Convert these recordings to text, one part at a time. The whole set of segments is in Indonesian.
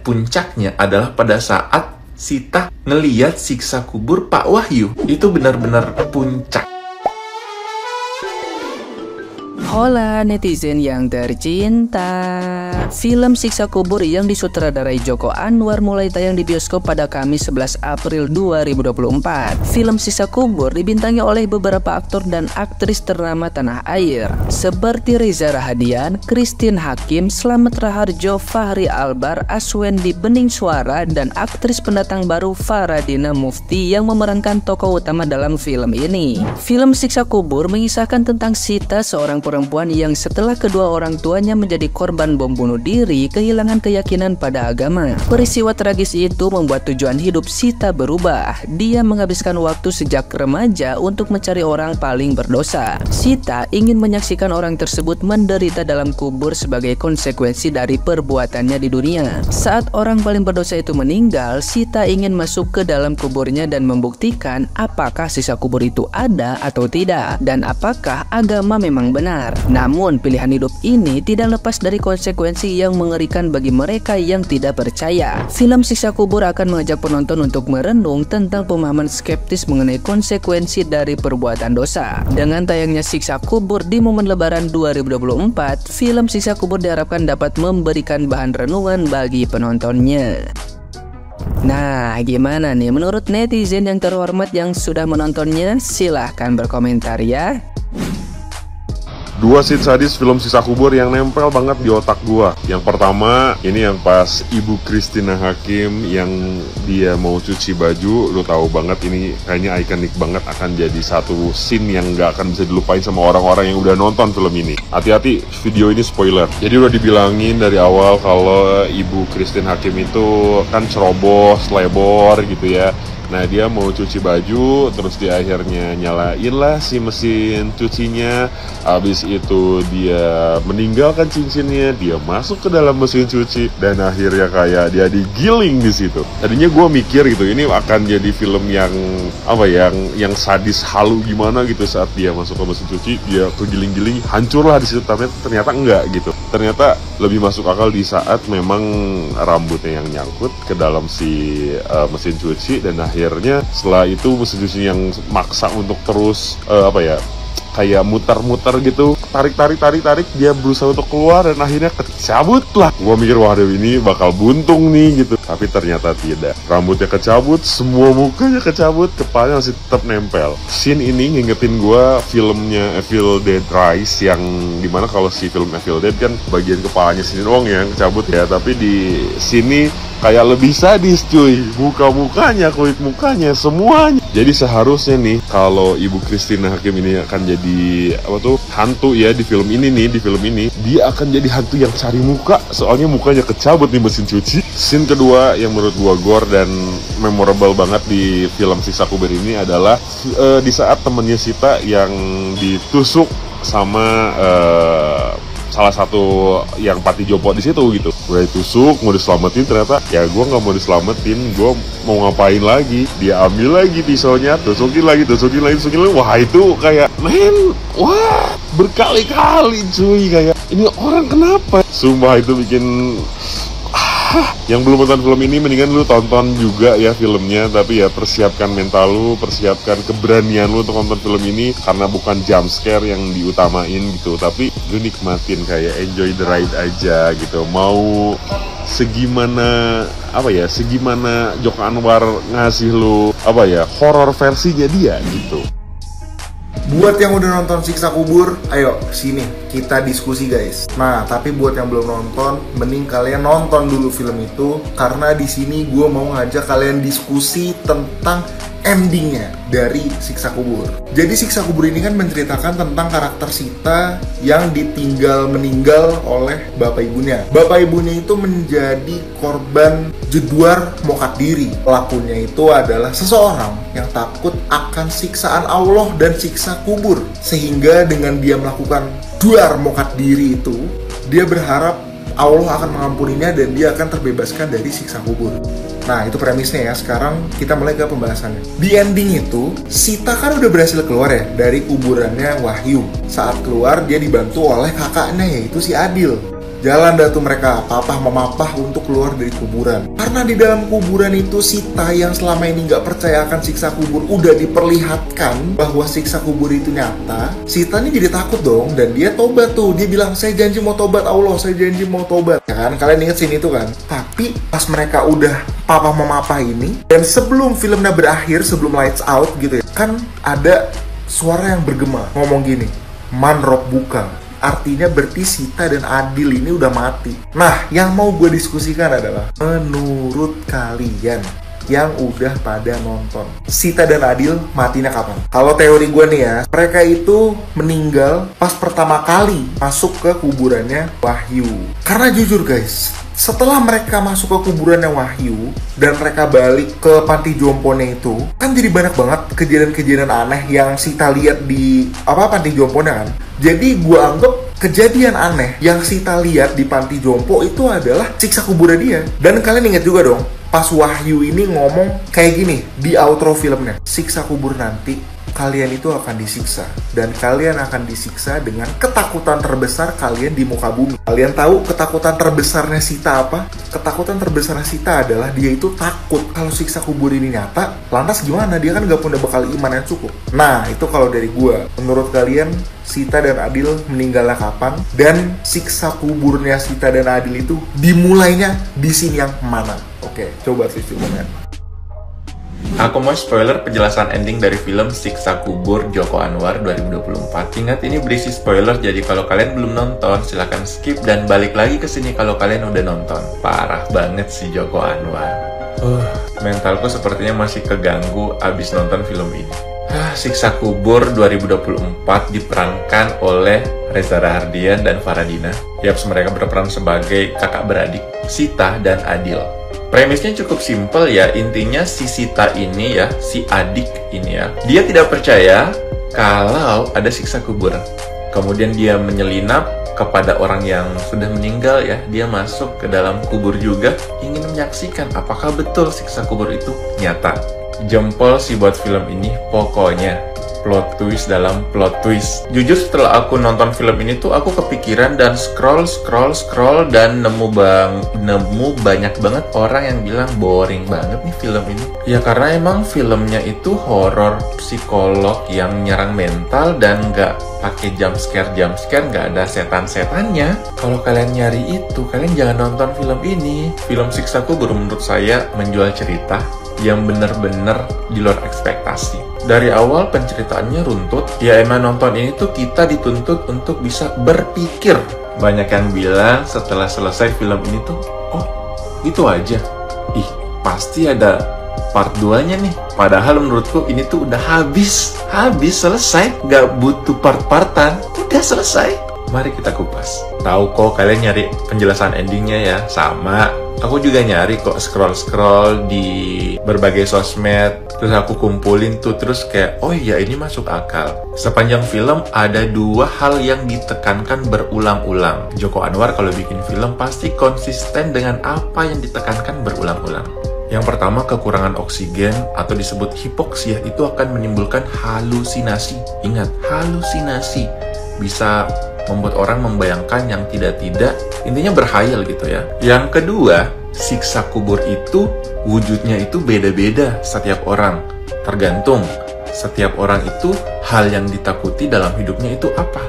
puncaknya adalah pada saat Sita ngeliat siksa kubur Pak Wahyu. Itu benar-benar puncak. Hola netizen yang tercinta. Film Siksa Kubur yang disutradarai Joko Anwar mulai tayang di bioskop pada Kamis 11 April 2024. Film Siksa Kubur dibintangi oleh beberapa aktor dan aktris ternama tanah air seperti Reza Rahadian, Christine Hakim, Slamet Raharjo, Fahri Albar, Aswendi Bening Suara, dan aktris pendatang baru Faradina Mufti yang memerankan tokoh utama dalam film ini. Film Siksa Kubur mengisahkan tentang Sita, seorang perempuan yang setelah kedua orang tuanya menjadi korban bom bunuh diri, kehilangan keyakinan pada agama. Peristiwa tragis itu membuat tujuan hidup Sita berubah. Dia menghabiskan waktu sejak remaja untuk mencari orang paling berdosa. Sita ingin menyaksikan orang tersebut menderita dalam kubur sebagai konsekuensi dari perbuatannya di dunia. Saat orang paling berdosa itu meninggal, Sita ingin masuk ke dalam kuburnya dan membuktikan apakah sisa kubur itu ada atau tidak, dan apakah agama memang benar. Namun pilihan hidup ini tidak lepas dari konsekuensi yang mengerikan bagi mereka yang tidak percaya. Film Siksa Kubur akan mengajak penonton untuk merenung tentang pemahaman skeptis mengenai konsekuensi dari perbuatan dosa. Dengan tayangnya Siksa Kubur di momen Lebaran 2024, film Siksa Kubur diharapkan dapat memberikan bahan renungan bagi penontonnya. Nah, gimana nih menurut netizen yang terhormat yang sudah menontonnya? Silahkan berkomentar ya. Dua scene sadis film Siksa Kubur yang nempel banget di otak gua. Yang pertama, ini yang pas Ibu Christina Hakim yang dia mau cuci baju. Lu tahu banget ini kayaknya ikonik banget, akan jadi satu scene yang gak akan bisa dilupain sama orang-orang yang udah nonton film ini. Hati-hati, video ini spoiler. Jadi udah dibilangin dari awal kalau Ibu Christina Hakim itu kan ceroboh, selebor gitu ya. Nah, dia mau cuci baju, terus di akhirnya nyalain lah si mesin cucinya. Habis itu dia meninggalkan cincinnya, dia masuk ke dalam mesin cuci, dan akhirnya kayak dia digiling di situ. Tadinya gue mikir gitu, ini akan jadi film yang apa ya, yang sadis halu gimana gitu. Saat dia masuk ke mesin cuci, dia kegiling-giling, hancur lah di situ. Tapi ternyata enggak gitu. Ternyata lebih masuk akal di saat memang rambutnya yang nyangkut ke dalam si mesin cuci, dan akhirnya setelah itu mesin cuci yang maksa untuk terus kayak muter-muter gitu, tarik, dia berusaha untuk keluar dan akhirnya kecabut lah. Gua mikir, waduh ini bakal buntung nih gitu, tapi ternyata tidak. Rambutnya kecabut, semua mukanya kecabut, kepalanya masih tetap nempel. Scene ini ngingetin gua filmnya Evil Dead Rise, yang dimana kalau si film Evil Dead kan bagian kepalanya sini doang yang kecabut ya, tapi di sini kayak lebih sadis cuy, muka-mukanya, kulit mukanya, semuanya. Jadi seharusnya nih kalau Ibu Christina Hakim ini akan jadi hantu ya di film ini nih, di film ini dia akan jadi hantu yang cari muka, soalnya mukanya kecabut di mesin cuci. Scene kedua yang menurut gua gore dan memorable banget di film Siksa Kubur ini adalah di saat temennya Sita yang ditusuk sama salah satu yang pati jompo di situ gitu. Udah ditusuk, mau diselamatin, ternyata ya gue nggak mau diselamatin, gue mau ngapain lagi? Dia ambil lagi pisaunya, tusukin lagi. Wah itu kayak wah berkali-kali cuy, kayak ini orang kenapa? Sumpah itu bikin yang belum nonton film ini mendingan lu tonton juga ya filmnya, tapi ya persiapkan mental lu, persiapkan keberanian lu untuk nonton film ini, karena bukan jump scare yang diutamain gitu, tapi lu nikmatin, kayak enjoy the ride aja gitu. Mau segimana Joko Anwar ngasih lu horor versinya dia gitu. Buat yang udah nonton Siksa Kubur, ayo sini kita diskusi guys. Nah, tapi buat yang belum nonton, mending kalian nonton dulu film itu, karena di sini gue mau ngajak kalian diskusi tentang endingnya dari Siksa Kubur. Jadi Siksa Kubur ini kan menceritakan tentang karakter Sita yang ditinggal meninggal oleh bapak ibunya. Bapak ibunya itu menjadi korban jedwar mokat diri. Pelakunya itu adalah seseorang yang takut akan siksaan Allah dan siksa kubur, sehingga dengan dia melakukan jedwar mokat diri itu, dia berharap Allah akan mengampuninya dan dia akan terbebaskan dari siksa kubur. Nah, itu premisnya ya. Sekarang kita mulai ke pembahasannya. Di ending itu, Sita kan udah berhasil keluar ya dari kuburannya Wahyu. Saat keluar, dia dibantu oleh kakaknya, yaitu si Adil. Jalan dah tuh mereka, papah memapah untuk keluar dari kuburan. Karena di dalam kuburan itu Sita yang selama ini nggak percaya akan siksa kubur udah diperlihatkan bahwa siksa kubur itu nyata. Sita ini jadi takut dong, dan dia tobat tuh. Dia bilang, saya janji mau tobat Allah, saya janji mau tobat. Ya kan, kalian inget sini tuh kan? Tapi pas mereka udah papah memapah ini, dan sebelum filmnya berakhir, sebelum lights out gitu ya, kan ada suara yang bergema ngomong gini, Man Rob buka. Artinya berarti Sita dan Adil ini udah mati. Nah, yang mau gue diskusikan adalah, menurut kalian yang udah pada nonton, Sita dan Adil matinya kapan? Kalau teori gue nih ya, mereka itu meninggal pas pertama kali masuk ke kuburannya Wahyu. Karena jujur guys, setelah mereka masuk ke kuburannya Wahyu dan mereka balik ke panti jomponnya itu, kan jadi banyak banget kejadian-kejadian aneh yang Sita lihat di panti jomponnya kan. Jadi gue anggap kejadian aneh yang Sita lihat di panti jompo itu adalah siksa kuburan dia. Dan kalian ingat juga dong, pas Wahyu ini ngomong kayak gini di outro filmnya, siksa kubur nanti kalian itu akan disiksa, dan kalian akan disiksa dengan ketakutan terbesar kalian di muka bumi. Kalian tahu ketakutan terbesarnya Sita apa? Ketakutan terbesarnya Sita adalah dia itu takut kalau siksa kubur ini nyata, lantas gimana? Dia kan gak punya bekal iman yang cukup. Nah, itu kalau dari gua. Menurut kalian, Sita dan Adil meninggalnya kapan? Dan siksa kuburnya Sita dan Adil itu dimulainya di sini yang mana? Oke, coba tulis di komen. Aku mau spoiler penjelasan ending dari film Siksa Kubur Joko Anwar 2024. Ingat, ini berisi spoiler, jadi kalau kalian belum nonton silahkan skip dan balik lagi ke sini kalau kalian udah nonton. Parah banget si Joko Anwar. Mentalku sepertinya masih keganggu abis nonton film ini. Siksa Kubur 2024 diperankan oleh Reza Rahardian dan Faradina. Yaps, mereka berperan sebagai kakak beradik Sita dan Adil. Premisnya cukup simpel ya, intinya si Sita ini ya, si adik ini ya, dia tidak percaya kalau ada siksa kubur. Kemudian dia menyelinap kepada orang yang sudah meninggal ya, dia masuk ke dalam kubur juga, ingin menyaksikan apakah betul siksa kubur itu nyata. Jempol sih buat film ini, pokoknya plot twist dalam plot twist. Jujur setelah aku nonton film ini tuh aku kepikiran dan scroll dan nemu banyak banget orang yang bilang boring banget nih film ini. Ya karena emang filmnya itu horor psikolog yang nyerang mental dan nggak pakai jump scare, nggak ada setan-setannya. Kalau kalian nyari itu, kalian jangan nonton film ini. Film Siksa Kubur menurut saya menjual cerita yang bener-bener di luar ekspektasi. Dari awal penceritaannya runtut, ya emang nonton ini tuh kita dituntut untuk bisa berpikir. Banyak yang bilang setelah selesai film ini tuh, oh itu aja, pasti ada part 2-nya nih. Padahal menurutku ini tuh udah habis selesai, gak butuh part-partan, udah selesai. Mari kita kupas. Tahu kok kalian nyari penjelasan endingnya ya, sama. Aku juga nyari kok, scroll di berbagai sosmed, terus aku kumpulin tuh, terus kayak, oh iya ini masuk akal. Sepanjang film ada dua hal yang ditekankan berulang-ulang. Joko Anwar kalau bikin film pasti konsisten dengan apa yang ditekankan berulang-ulang. Yang pertama, kekurangan oksigen atau disebut hipoksia itu akan menimbulkan halusinasi. Ingat, halusinasi bisa membuat orang membayangkan yang tidak-tidak, intinya berhayal gitu ya. Yang kedua, siksa kubur itu wujudnya itu beda-beda setiap orang. Tergantung setiap orang itu hal yang ditakuti dalam hidupnya itu apa.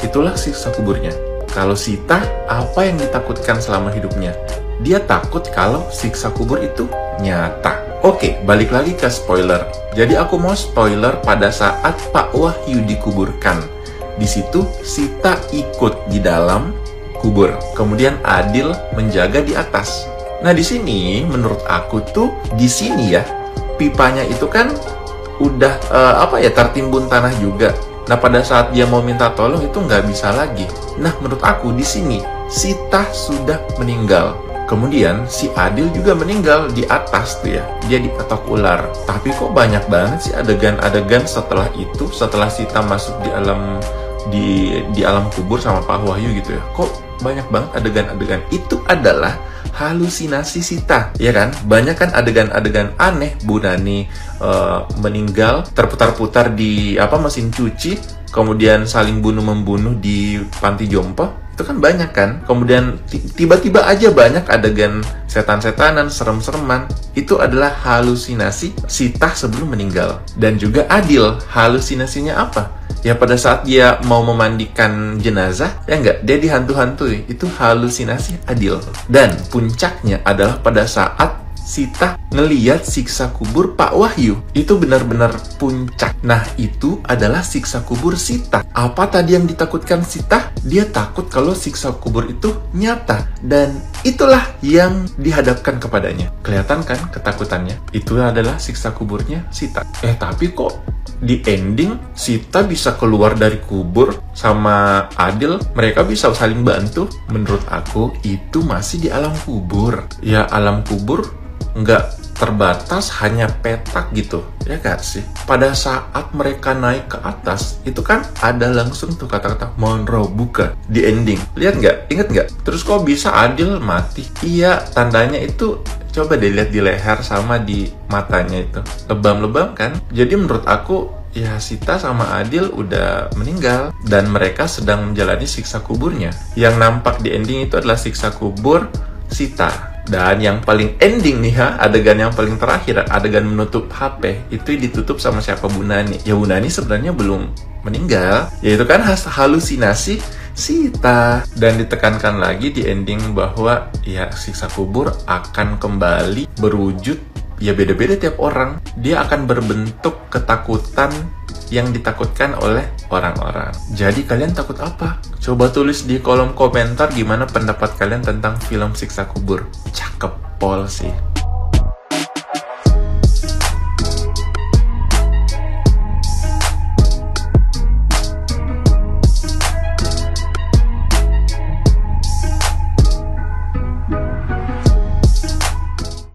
Itulah siksa kuburnya. Kalau Sita, apa yang ditakutkan selama hidupnya? Dia takut kalau siksa kubur itu nyata. Oke, balik lagi ke spoiler. Jadi aku mau spoiler pada saat Pak Wahyu dikuburkan. Di situ Sita ikut di dalam kubur, kemudian Adil menjaga di atas. Nah di sini menurut aku tuh di sini ya pipanya itu kan udah tertimbun tanah juga. Nah pada saat dia mau minta tolong itu nggak bisa lagi. Nah menurut aku di sini Sita sudah meninggal. Kemudian si Adil juga meninggal di atas tuh ya, dia dipatok ular. Tapi kok banyak banget sih adegan-adegan setelah itu, setelah Sita masuk di alam kubur sama Pak Wahyu gitu ya. Kok banyak banget adegan-adegan itu adalah halusinasi Sita, ya kan? Banyak kan adegan-adegan aneh, Bu Nani meninggal terputar-putar di mesin cuci, kemudian saling bunuh-membunuh di panti jompo. Itu kan banyak kan. Kemudian tiba-tiba aja banyak adegan setan-setanan, serem-sereman. Itu adalah halusinasi Sita sebelum meninggal. Dan juga Adil, halusinasinya apa? Ya pada saat dia mau memandikan jenazah, ya enggak, dia dihantu-hantui. Itu halusinasi Adil. Dan puncaknya adalah pada saat Sita ngeliat siksa kubur Pak Wahyu. Itu benar-benar puncak. Nah, itu adalah siksa kubur Sita. Apa tadi yang ditakutkan Sita? Dia takut kalau siksa kubur itu nyata. Dan itulah yang dihadapkan kepadanya. Kelihatan kan ketakutannya? Itu adalah siksa kuburnya Sita. Tapi kok di ending Sita bisa keluar dari kubur sama Adil, mereka bisa saling bantu? Menurut aku itu masih di alam kubur. Ya, alam kubur nggak terbatas hanya petak gitu, ya gak sih? Pada saat mereka naik ke atas, itu kan ada langsung tuh kata-kata Monroe buka di ending. Lihat nggak? Ingat nggak? Terus kok bisa Adil mati? Iya, tandanya itu coba deh lihat di leher sama di matanya itu. Lebam-lebam kan? Jadi menurut aku, ya Sita sama Adil udah meninggal dan mereka sedang menjalani siksa kuburnya. Yang nampak di ending itu adalah siksa kubur Sita. Dan yang paling ending nih adegan yang paling terakhir, adegan menutup HP, itu ditutup sama siapa? Bu Nani. Ya Bu Nani sebenarnya belum meninggal, yaitu kan halusinasi Sita. Dan ditekankan lagi di ending bahwa ya siksa kubur akan kembali berwujud, ya beda-beda tiap orang. Dia akan berbentuk ketakutan yang ditakutkan oleh orang-orang. Jadi kalian takut apa? Coba tulis di kolom komentar gimana pendapat kalian tentang film Siksa Kubur. Cakep pol sih.